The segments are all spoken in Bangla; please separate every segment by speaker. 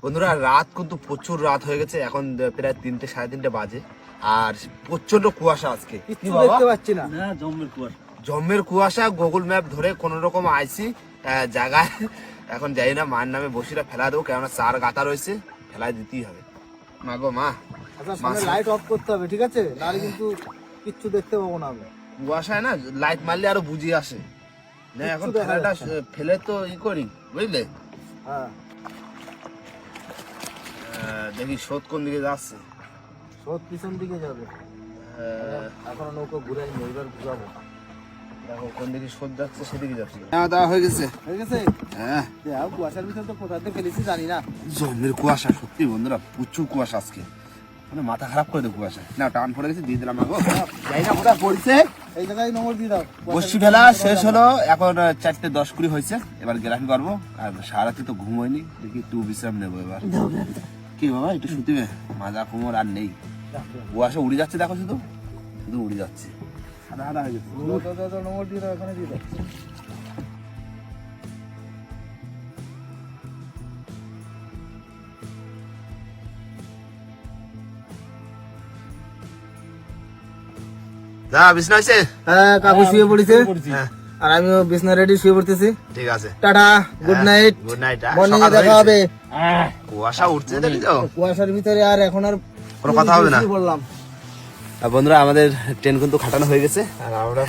Speaker 1: বন্ধুরা রাত কিন্তু প্রচুর রাত হয়ে গেছে, এখন প্রায় 3টে 3:30 বাজে, আর প্রচন্ড কুয়াশা আজকে।
Speaker 2: কিছু দেখতে পাচ্ছি না।
Speaker 1: জম্মের কুয়াশা। গুগল ম্যাপ ধরে কোন রকম আইছি জায়গায়, এখন যাই না মায়ের নামে বসিরা ফেলা দেবো, কেননা 4 গাতা রয়েছে, ফেলাই দিতেই হবে। মা গো মা,
Speaker 2: আচ্ছা সামনে লাইট অফ করতে হবে, ঠিক আছে? নাহলে কিন্তু কিচ্ছু দেখতে পাবো না আমি।
Speaker 1: কুয়াশায় না লাইট মারলে আরো বুঝিয়ে আসে না। এখন
Speaker 2: কিচ্ছু দেখা
Speaker 1: ফেলাটা
Speaker 2: যাচ্ছে না।
Speaker 1: ফেলে তো করি, বুঝলে?
Speaker 2: হ্যাঁ,
Speaker 1: দেখি স্রোত কোন দিকে যাচ্ছে।
Speaker 2: স্রোত পিছন দিকে যাবে। এখনো নৌকো ঘুরাইনি, এবার ঘুরাবো।
Speaker 1: দেখো কোন দিকে স্রোত যাচ্ছে সেদিকে যাচ্ছে। দেওয়া হয়ে গেছে।
Speaker 2: হয়ে গেছে?
Speaker 1: হ্যাঁ,
Speaker 2: দেখ কুয়াশার ভিতরে তো কোথাতে ফেলেছি জানি না।
Speaker 1: জম্মের কুয়াশা, সত্যি বন্ধুরা প্রচুর কুয়াশা আজকে, মানে মাথা খারাপ করে দেবো কুয়াশা। না টান পড়ে গেছে, দিয়ে দিলাম। যাই না কোথায় পড়ছে।
Speaker 2: এই জায়গায় নম্বর দিয়ে দাও।
Speaker 1: বসি ফেলা শেষ হলো, এখন 4:10 হয়েছে। এবার গ্রাফি করবো, আর সারাতে তো ঘুম হয়নি, দেখি একটু বিশ্রাম নেবো এবার। কি বাবা একটু শুতিবে, মাজা কোমর আর নেই। কুয়াশা উড়ে যাচ্ছে, দেখো শুধু শুধু উড়ে যাচ্ছে, সাদা সাদা হয়ে গেছে।
Speaker 2: নম্বর দিয়ে দাও, এখানে দিয়ে দাও।
Speaker 1: যা বিছনা হয়েছে।
Speaker 2: হ্যাঁ, কাকু শুয়ে পড়েছে,
Speaker 1: হ্যাঁ
Speaker 2: আর আমিও বিছনা রেডি শুয়ে পড়তেছি।
Speaker 1: ঠিক আছে,
Speaker 2: tata, good night.
Speaker 1: Good night.
Speaker 2: Morning এ দেখা হবে।
Speaker 1: কুয়াশা উঠছে, দেখি তো
Speaker 2: কুয়াশার ভিতরে আর এখন আর
Speaker 1: কোনো কথা হবে না।
Speaker 2: বললাম
Speaker 1: বন্ধুরা আমাদের ট্রেন কিন্তু খাটানো হয়ে গেছে,
Speaker 2: আর আমরা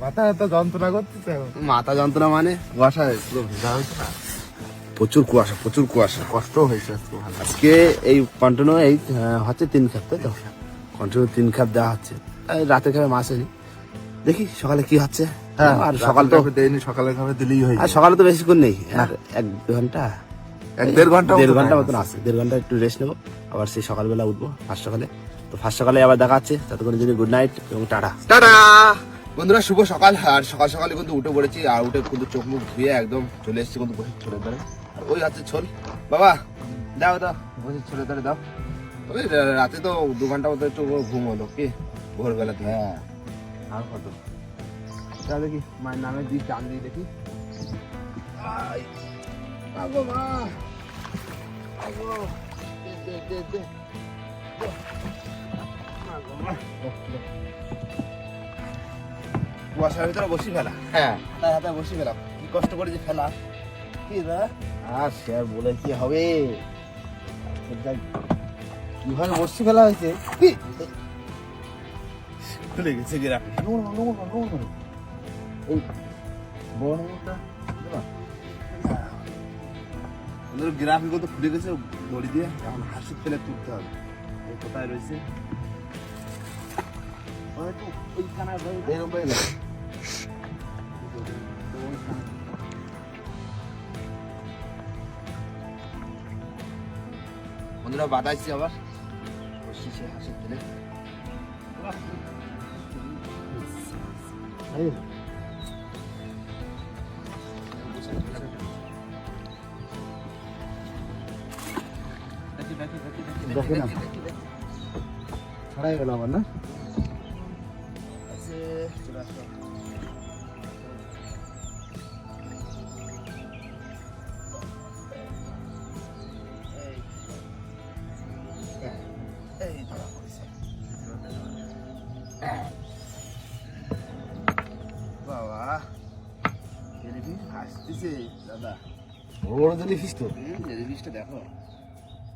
Speaker 2: মাথা এত যন্ত্রণা করতেছে।
Speaker 1: মাথা যন্ত্রণা মানে কুয়াশায় পুরো ভেজা হয়েছে না। প্রচুর কুয়াশা, প্রচুর কুয়াশা, কষ্ট হয়েছে আজকে। এই কন্টিনিউ এই হচ্ছে 3 খাপ, তাই তো? কন্টিনিউ 3 খাপ দেওয়া হচ্ছে। রাতে খাবে মাছ হয়নি, দেখি সকালে কি হচ্ছে। আর সকাল তো
Speaker 2: দেয়নি, সকালে খাবে দিলেই হয়।
Speaker 1: আর সকালে তো বেশিক্ষণ নেই, আর 1-2 ঘন্টা,
Speaker 2: 1-1.5 ঘন্টা
Speaker 1: 1.5 ঘন্টা মতন আছে। 1.5 ঘন্টা একটু রেস্ট নেবো, আবার সেই সকালবেলা উঠবো ফার্স্ট সকালে। তো ফার্স্ট সকালে আবার দেখা হচ্ছে, ততক্ষণের জন্য গুড নাইট এবং টাটা। টাটা বন্ধুরা, শুভ সকাল। আর সকাল সকালে কিন্তু উঠে পড়েছি, আর উঠে কিন্তু চোখ মুখ ধুয়ে একদম চলে এসেছি কিন্তু বসে ছোলের ধারে। আর ওই হচ্ছে ছোল, বাবা দাও দাও, বসে ছোলের ধারে দাও। ওই রাতে তো 2 ঘন্টা মতো একটু ঘুম হলো, কি ভোরবেলা থেকে। হ্যাঁ, আর কত যা দেখি মায়ের নামে দিই, টান দিই দেখি। আই আগো মা, আগো দে দে দে। কুয়াশার ভিতরে বসি ফেলা,
Speaker 2: হ্যাঁ,
Speaker 1: হাতায় হাতায় বসি ফেলা, কি কষ্ট করে যে ফেলা। কি দা
Speaker 2: আর সে আর বলে কি হবে? কিভাবে বসি ফেলা হয়েছে?
Speaker 1: খুলে গেছে গেরা।
Speaker 2: এই বড় নম্বরটা
Speaker 1: গ্রাফিক তো খুলে গেছে দড়ি দিয়ে, এখন হাসি ফেলে তুলতে হবে। এই কোথায় রয়েছে বন্ধুরা, বাতাইছি আবার হাসি ফেলে।
Speaker 2: দেখে না, ছড়াই গেল আবার না?
Speaker 1: বাবা জেলিফিশ হাসতেছে দাদা।
Speaker 2: বড় বড় জেলিফিশ তো।
Speaker 1: জেলিফিশটা দেখো,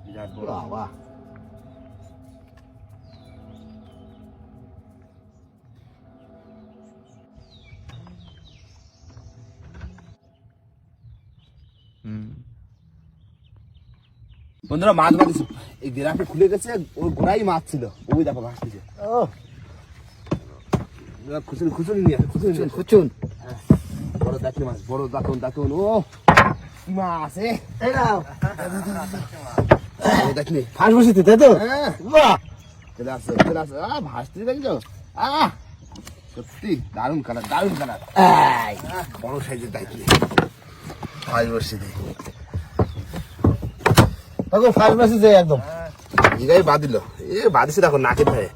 Speaker 1: বিরাট বড়।
Speaker 2: বাবা,
Speaker 1: বন্ধুরা মাছ মারিছে, এই গ্রাফে খুলে গেছে, ওই গোড়াই মাছ ছিল। ওই দেখো ভাসতেছে, খুচুনি খুচুনি নিয়ে খুচুনি
Speaker 2: খুচুন।
Speaker 1: বড় দাঁতন মাছ, বড় দাঁতন দাঁতন। ও কি মাছ
Speaker 2: এই নাও,
Speaker 1: দেখনি
Speaker 2: ফাঁস বসিতে, তাই তো? বাহ,
Speaker 1: চলে আসছে চলে আসছে। ভাসতে দেখছো, সত্যি দারুণ কালার, দারুণ কালার। বড় সাইজের দাঁত ফাঁস বসে দেয়।
Speaker 2: দেখো ফাঁস বসিছে একদম।
Speaker 1: এটাই বাঁধিল, এ বাঁধিছে দেখো নাকের ধারে।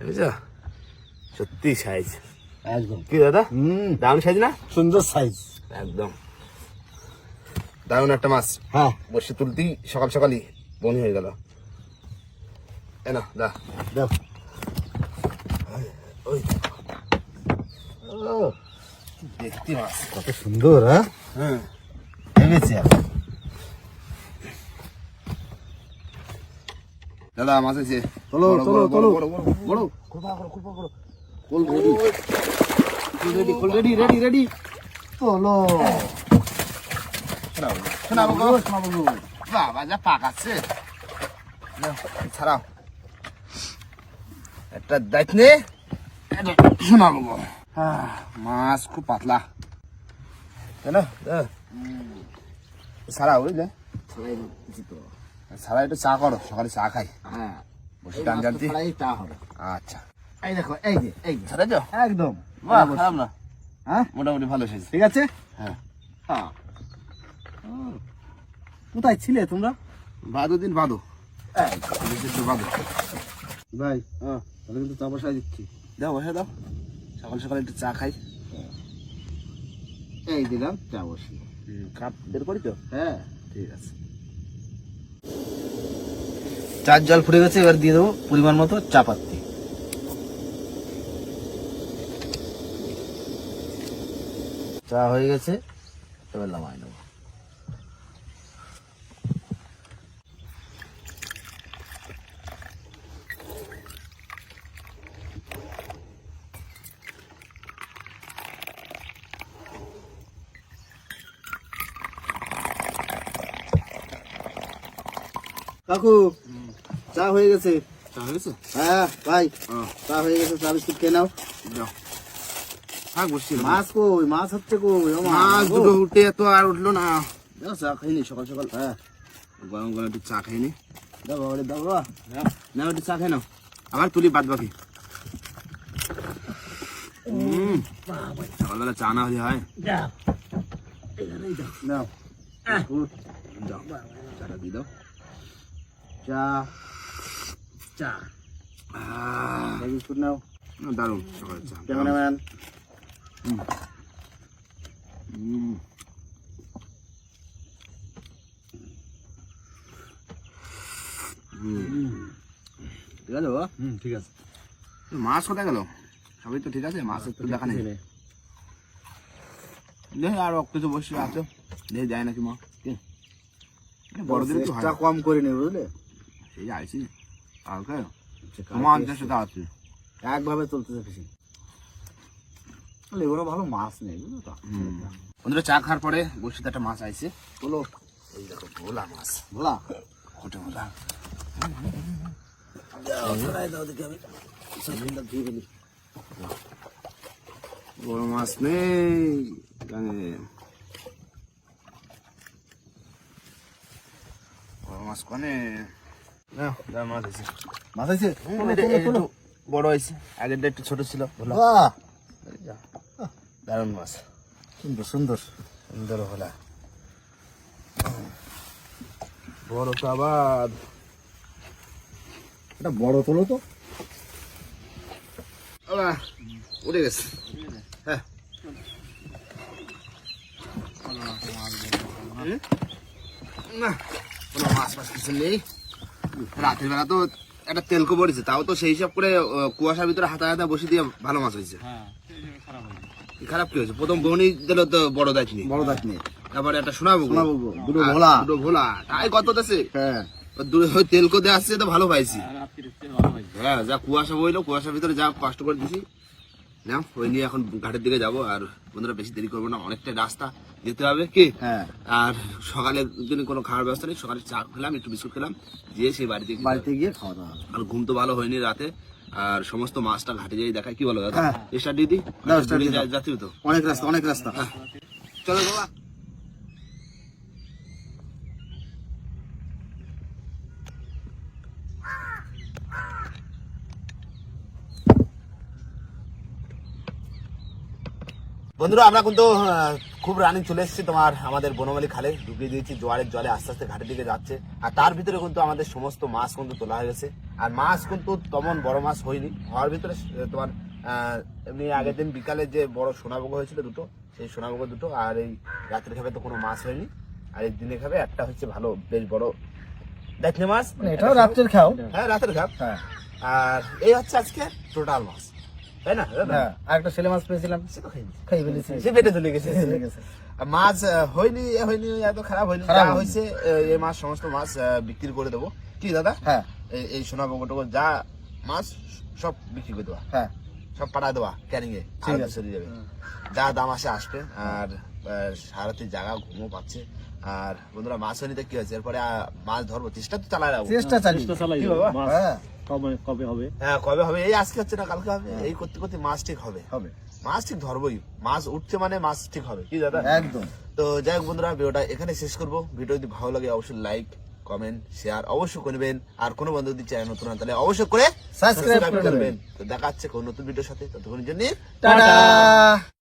Speaker 1: বুঝছো, সত্যি সাইজ।
Speaker 2: একদম।
Speaker 1: কি দাদা দারুণ সাইজ না?
Speaker 2: সুন্দর সাইজ।
Speaker 1: একদম দারুণ একটা মাছ।
Speaker 2: হ্যাঁ
Speaker 1: বসে তুলতেই সকাল সকালই বমি হয়ে গেল। না দা
Speaker 2: দাও।
Speaker 1: ওই
Speaker 2: ও
Speaker 1: দেখতে মাছ
Speaker 2: কত সুন্দর। হ্যাঁ
Speaker 1: হ্যাঁ
Speaker 2: ভেবেছি এখন।
Speaker 1: দাদা মাছ আছে।
Speaker 2: তোলো,
Speaker 1: বড়,
Speaker 2: তোলো,
Speaker 1: বড়,
Speaker 2: তোলো।
Speaker 1: বড়, বড়, বড়।
Speaker 2: খুলপা করো, খুলপা করো।
Speaker 1: কোল ready
Speaker 2: full ready, ready, ready. তোলো।
Speaker 1: শোনাবো গো।
Speaker 2: শোনাবো গো।
Speaker 1: বাবা যা পাকাচ্ছে। নাও, ছাড়াও একটা দায়িত্ব নে। শোনাবো গো। মাছ খুব পাতলা তাই না? ছাড়া বুঝলে,
Speaker 2: ছাড়াই দিচ্ছি তো।
Speaker 1: ছাড়া একটু চা করো, সকালে চা খাই।
Speaker 2: হ্যাঁ
Speaker 1: বসে টান জানতি।
Speaker 2: ছাড়াই তা হবে।
Speaker 1: আচ্ছা
Speaker 2: এই দেখো, এই যে, এই যে।
Speaker 1: ছাড়া যাও।
Speaker 2: একদম।
Speaker 1: বাহ খারাপ না,
Speaker 2: হ্যাঁ
Speaker 1: মোটামুটি ভালো এসেছে।
Speaker 2: ঠিক আছে।
Speaker 1: হ্যাঁ
Speaker 2: হ্যাঁ। কোথায় ছিলে তোমরা?
Speaker 1: বাদো দিন বাদো বাদো।
Speaker 2: ভাই তাহলে কিন্তু চা বসাই দিচ্ছি।
Speaker 1: দাও বসে দাও, সকাল সকালে একটু চা খাই।
Speaker 2: এই দিলাম চা বসিয়ে।
Speaker 1: কাপ বের করি তো।
Speaker 2: হ্যাঁ
Speaker 1: ঠিক আছে।
Speaker 2: চার জল ফুটে গেছে, এবার দিয়ে দেবো পরিমাণ মতো চা পাত্তি। চা হয়ে গেছে, এবার নামাই নেবো। কাকু চা হয়ে গেছে।
Speaker 1: চা হয়ে গেছে?
Speaker 2: হ্যাঁ ভাই
Speaker 1: হ্যাঁ
Speaker 2: চা হয়ে গেছে, চা বিস্কুট খেয়ে নাও।
Speaker 1: যাও। হ্যাঁ বসছি।
Speaker 2: মাছ কই? মাছ হচ্ছে কই? ও
Speaker 1: মাছ দুটো উঠে তো আর উঠলো না।
Speaker 2: দাও চা খাইনি সকাল সকাল। হ্যাঁ
Speaker 1: গরম গরম একটু চা খাইনি।
Speaker 2: দাও বাবা, দাও বাবা।
Speaker 1: না একটু চা খাই নাও, আবার তুলি বাদ বাকি। সকালবেলা চা না হলে হয়?
Speaker 2: নাও
Speaker 1: দাও চাটা দিয়ে দাও।
Speaker 2: চা, চা বিস্কুট নাও।
Speaker 1: দারুণ সকালের চা।
Speaker 2: ক্যামেরাম্যান
Speaker 1: ঠিক আছে বাবা?
Speaker 2: ঠিক আছে।
Speaker 1: মাছ কোথায় গেল? সবই তো ঠিক আছে, মাছের তো দেখা নেই। দেখি আর কিছু বসে আছে, দেখি যায় নাকি মা। বড়দের একটু
Speaker 2: চা কম করে নেবে বুঝলে।
Speaker 1: সেই আইসি কালকে তোমার সাথে আছে।
Speaker 2: একভাবে চলতেছে ফিশিং। এগুলো ভালো মাছ নেই বুঝলো তো।
Speaker 1: বন্ধুরা চা খাওয়ার পরে বসিতে একটা মাছ আইছে।
Speaker 2: বলো।
Speaker 1: এই দেখো ভোলা মাছ,
Speaker 2: ভোলা
Speaker 1: কোটে ভোলা। বড় মাছ নেই এখানে। বড় মাছ কোনে? মাছ আছে,
Speaker 2: মাছ আছে।
Speaker 1: একটু বড় হয়েছে, আগেরটা একটু ছোট ছিল। ভোলা দারুণ মাছ,
Speaker 2: সুন্দর সুন্দর
Speaker 1: সুন্দর ভোলা। বড় তো আবার
Speaker 2: এটা বড় তোলো তো।
Speaker 1: উঠে গেছে। হ্যাঁ না কোনো মাছ মাছ কিছু নেই। রাতের বেলা তো একটা তেলকো পড়েছে, তাও তো সেই হিসাব করে কুয়াশার ভিতরে হাতা হাতা বসে দিয়ে ভালো মাছ হয়েছে। খারাপ কি হয়েছে? প্রথম বৌনি দিল তো বড় দাঁত নেই,
Speaker 2: বড় দাঁত নেই।
Speaker 1: তারপরে একটা শোনাবো
Speaker 2: দুটো ভোলা।
Speaker 1: দুটো ভোলা তাই কত দেশে
Speaker 2: হ্যাঁ
Speaker 1: তেলকো দিয়ে আসছে তো ভালো পাইছি। হ্যাঁ যা কুয়াশা বইলো, কুয়াশার ভিতরে যা কষ্ট করে দিছি না, ওই নিয়ে এখন ঘাটের দিকে যাবো। আর বন্ধুরা বেশি দেরি করবো না, অনেকটা রাস্তা যেতে হবে কি।
Speaker 2: হ্যাঁ
Speaker 1: আর সকালে জন্য কোনো খাওয়ার ব্যবস্থা নেই, সকালে চা খেলাম, একটু বিস্কুট খেলাম, দিয়ে সেই
Speaker 2: বাড়িতে গিয়ে খাওয়া দাওয়া।
Speaker 1: আর ঘুম তো ভালো হয়নি রাতে। আর সমস্ত মাছটা ঘাটে যাই দেখায়, কি বলো দাদা?
Speaker 2: হ্যাঁ।
Speaker 1: স্টার্ট দিয়ে দিই,
Speaker 2: দাও, start দিয়ে দাও।
Speaker 1: যাচ্ছি তো।
Speaker 2: অনেক রাস্তা, অনেক রাস্তা।
Speaker 1: চলো বাবা। বন্ধুরা আমরা কিন্তু খুব রানিং চলে এসেছি তোমার আমাদের বনমালী খালে, ঢুকিয়ে দিয়েছি। জোয়ারের জলে আস্তে আস্তে ঘাটের দিকে যাচ্ছে, আর তার ভিতরে কিন্তু আমাদের সমস্ত মাছ কিন্তু তোলা হয়ে গেছে। আর মাছ কিন্তু তেমন বড় মাছ হয়নি, হওয়ার ভিতরে তোমার এমনি আগের দিন বিকালে যে বড় সোনাভোগ হয়েছিল দুটো, সেই সোনাভোগ দুটো, আর এই রাত্রে খাবে তো কোনো মাছ হয়নি, আর এই দিনে খাবে একটা হচ্ছে ভালো বেশ বড় দেখলে মাছ,
Speaker 2: এটাও রাত্রের খাও।
Speaker 1: হ্যাঁ রাতের খাব।
Speaker 2: হ্যাঁ
Speaker 1: আর এই হচ্ছে আজকে টোটাল মাছ, তাই না দাদা?
Speaker 2: হ্যাঁ, আর একটা ছেলে মাছ পেয়েছিলাম,
Speaker 1: সেটা খাইনি।
Speaker 2: খাই ফেলেছি।
Speaker 1: সে পেটে চলে গেছে।
Speaker 2: চলে গেছে।
Speaker 1: আর মাছ হয়নি এত খারাপ হয়নি,
Speaker 2: খারাপ
Speaker 1: যা
Speaker 2: হয়নি।
Speaker 1: হয়েছে এই মাছ সমস্ত মাছ বিক্রি করে দেবো, কি দাদা?
Speaker 2: হ্যাঁ
Speaker 1: এই সোনাভোগ টোগো যা মাছ সব বিক্রি করে দেওয়া,
Speaker 2: হ্যাঁ
Speaker 1: সব পাঠায় দেওয়া ক্যানিং এ,
Speaker 2: ঠিক আছে।
Speaker 1: চলে যাবে, যা দাম আসে আসবে। আর সারাতে জায়গা ঘুমো পাচ্ছে। আর বন্ধুরা মাছ হয়নি তো কি হয়েছে, এরপরে মাছ ধরবো, চেষ্টা তো চালাই যাবো।
Speaker 2: চেষ্টা চালি।
Speaker 1: কি বাবা?
Speaker 2: হ্যাঁ
Speaker 3: কবে হবে?
Speaker 1: হ্যাঁ কবে হবে, এই আজকে হচ্ছে না কালকে হবে, এই করতে করতে মাছ ঠিক হবে,
Speaker 2: হবে
Speaker 1: মাছ ঠিক ধরবোই, মাছ উঠছে মানে মাছ ঠিক হবে, কি দাদা?
Speaker 2: একদম।
Speaker 1: তো যাই হোক বন্ধুরা, ভিডিওটা এখানে শেষ করবো। ভিডিও যদি ভালো লাগে অবশ্যই লাইক কমেন্ট শেয়ার অবশ্যই করবেন, আর কোনো বন্ধু যদি চ্যানেল নতুন হয় তাহলে অবশ্যই করে
Speaker 2: সাবস্ক্রাইব
Speaker 1: সাবস্ক্রাইব
Speaker 2: করবেন।
Speaker 1: করবেন। তো দেখা হচ্ছে কোনো নতুন ভিডিওর সাথে, ততক্ষণের জন্য
Speaker 2: টাটা।